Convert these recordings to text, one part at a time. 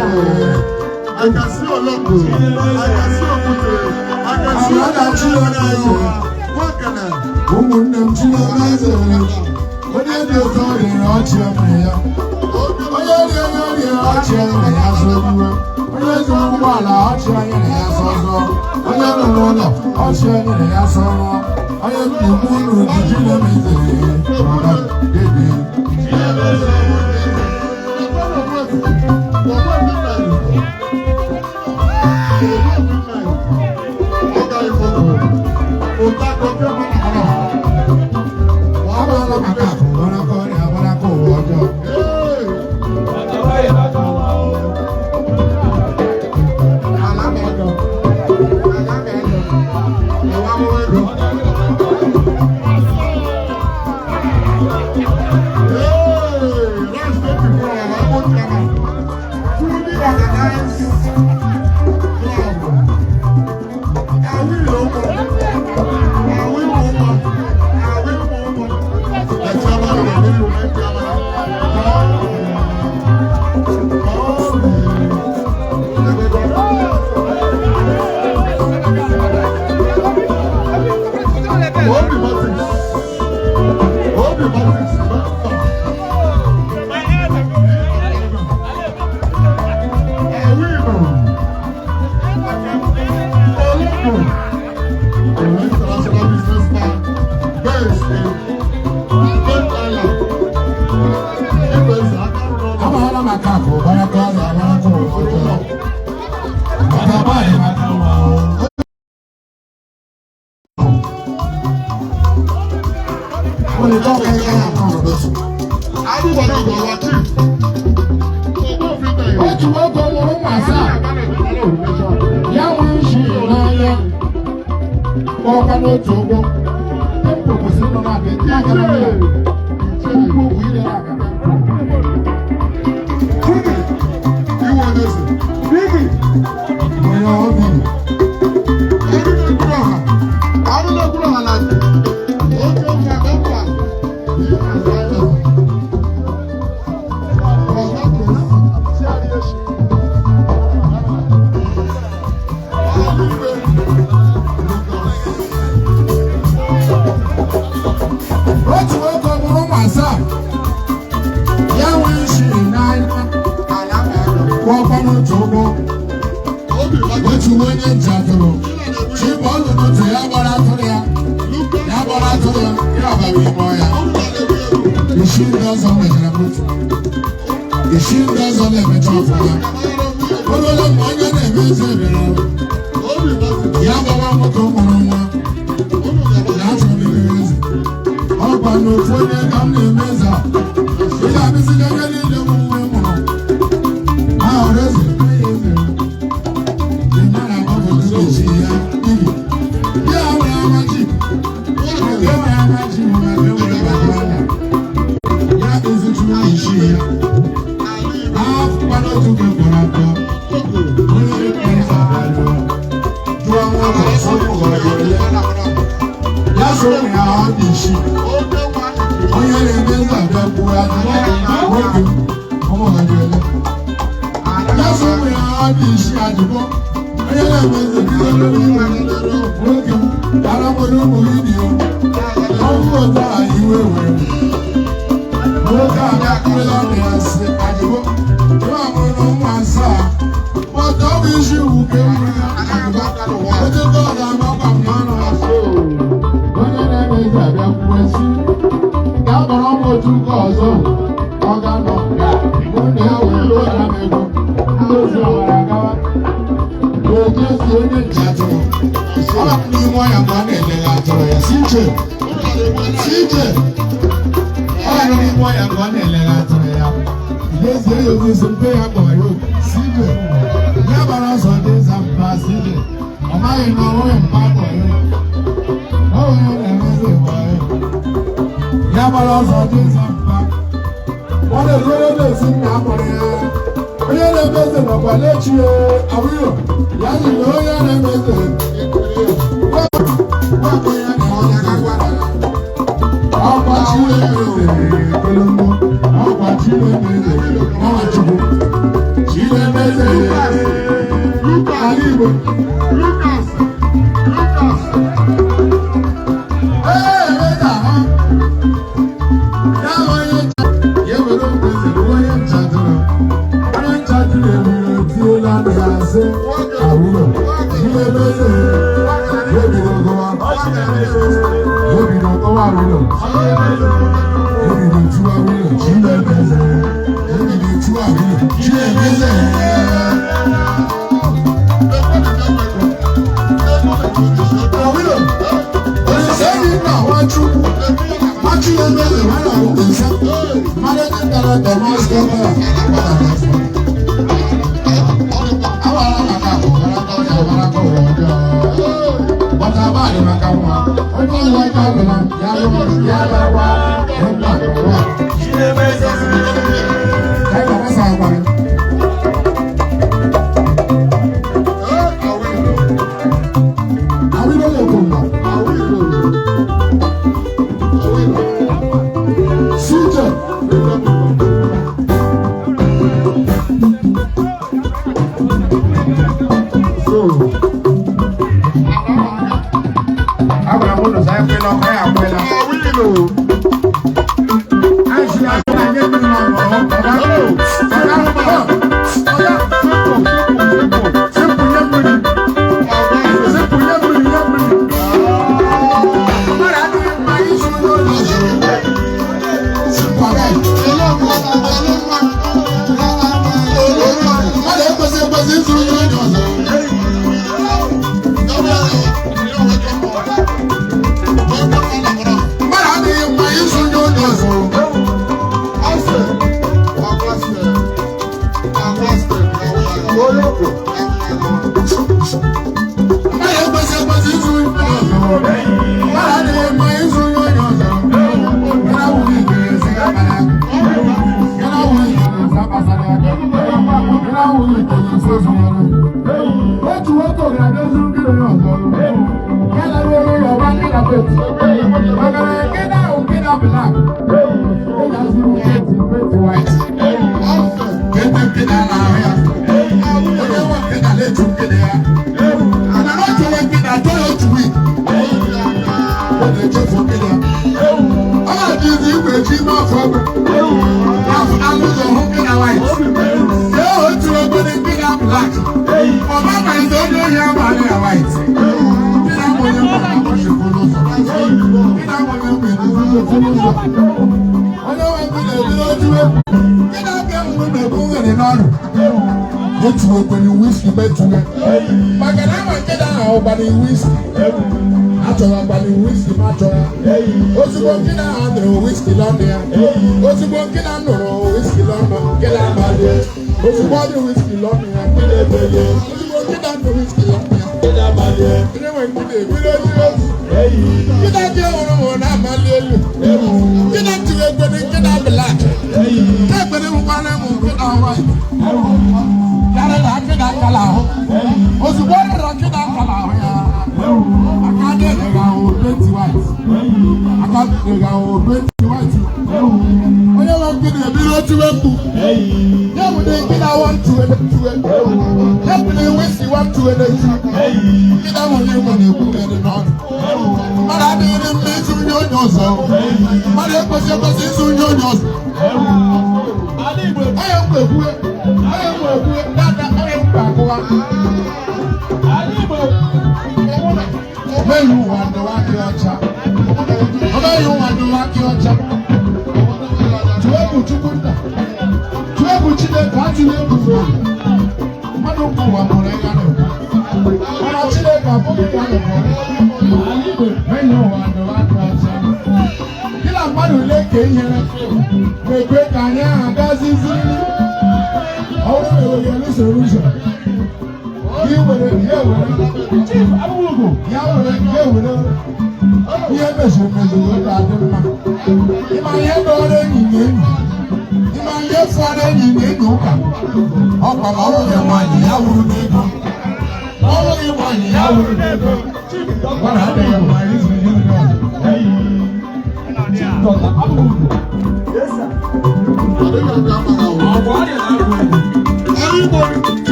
I can see Olongo. I can see Okute. I can see Onayo. What can I? Woman, Chile, what are you calling Archie?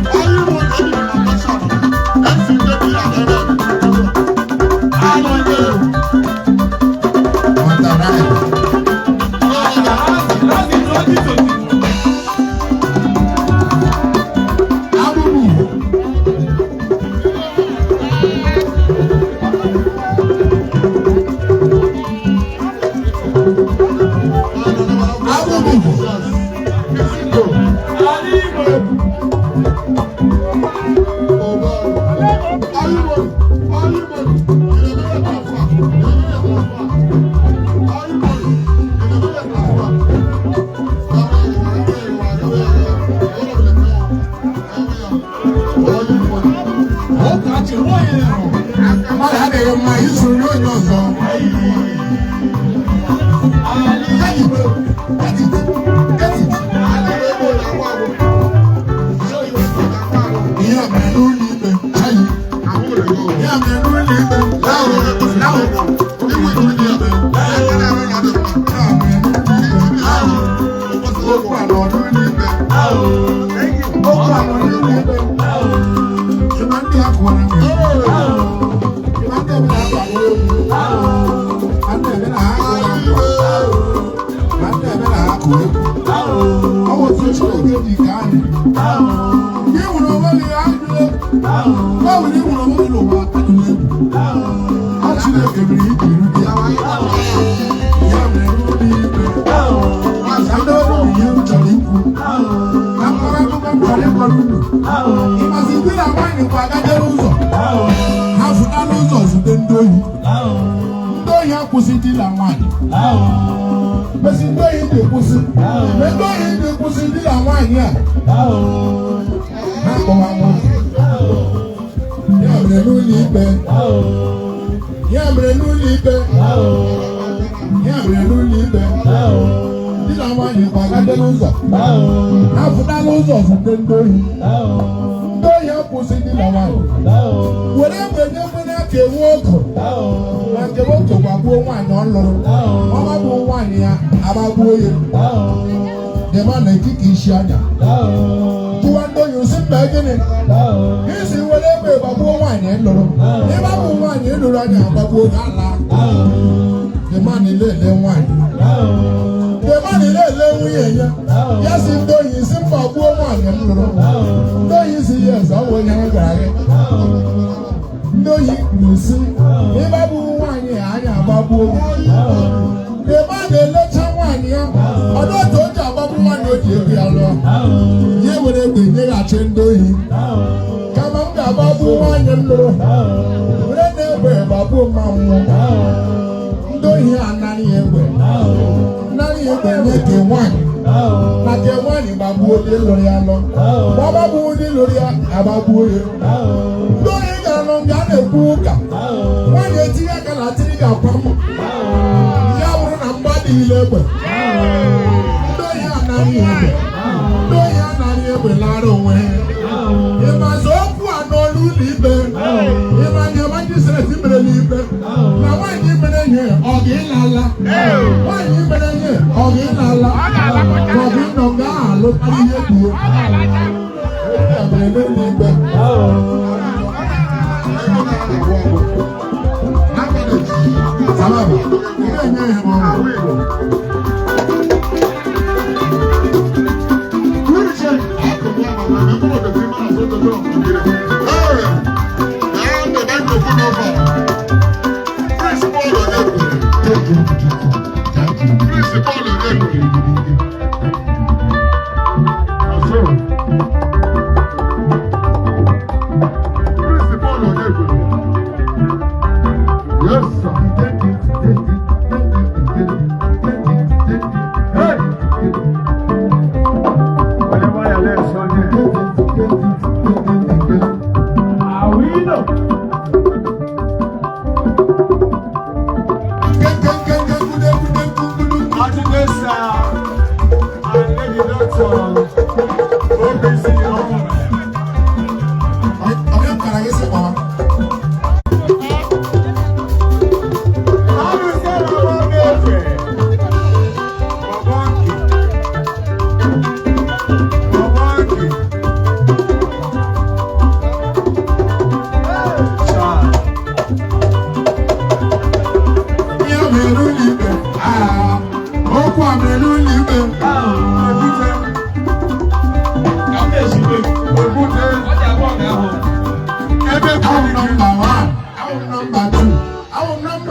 Are you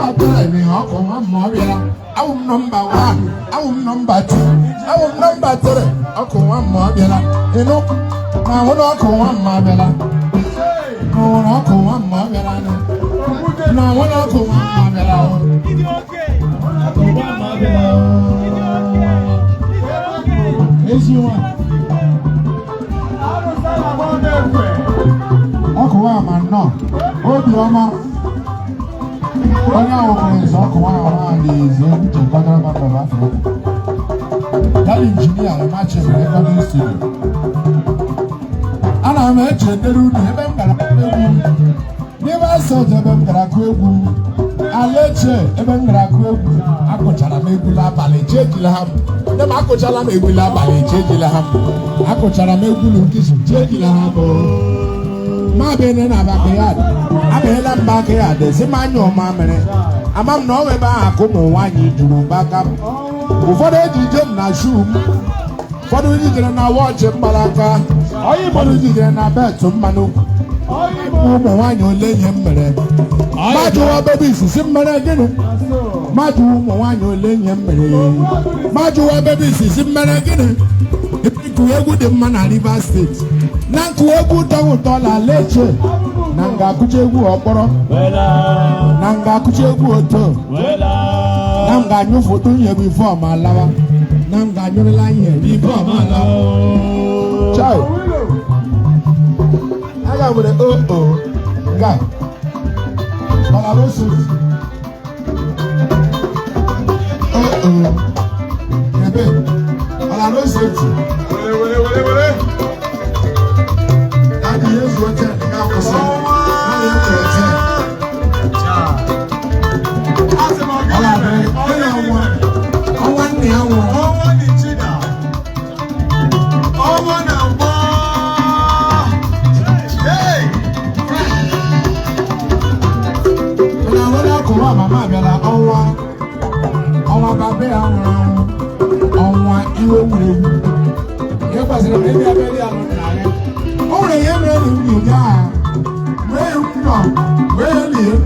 Number tell me how come I'm more I will number 1, I will number 2, I will number 3. How come I'm more you know, now what I call one Mabella. No, I call one Mabella. Now what I call one Mabella. Is you one? Uncle Wama, no. Obioma. When I was Uncle Wama, is the government of Africa. That engineer, imagine the recording studio. And I'm a general, never saw the Bengraku. I let you, even Graku. I could tell a Megula Ballet, Jegilaham. The Makochala Megula Ballet, Jegilaham. I could tell a Megulu kiss Jegilaham. My Benin Abacayad. I made a backyard, the Simano Mamma. I'm no about Como one you to back up. Before they did not shoot. For the reason I watch it, Malaka. Are you for the reason I bet to Manu? Why you lay him? Maju baby, Simmer again. Maju, why you lay him? Maju baby, Simmer again. If you go good in Mana River State, Nanku $1 leche. Nanga Kuchegu Oporo. Nanga Kuchegu Oto. Nanga new photo here before my lover. Nanga new line here before my lover. Child. I got with the guy. But I don't see. But I don't see. That is what I Mama Bella, on Baby, on one you was a baby. Only him, you die. Where you go? Where you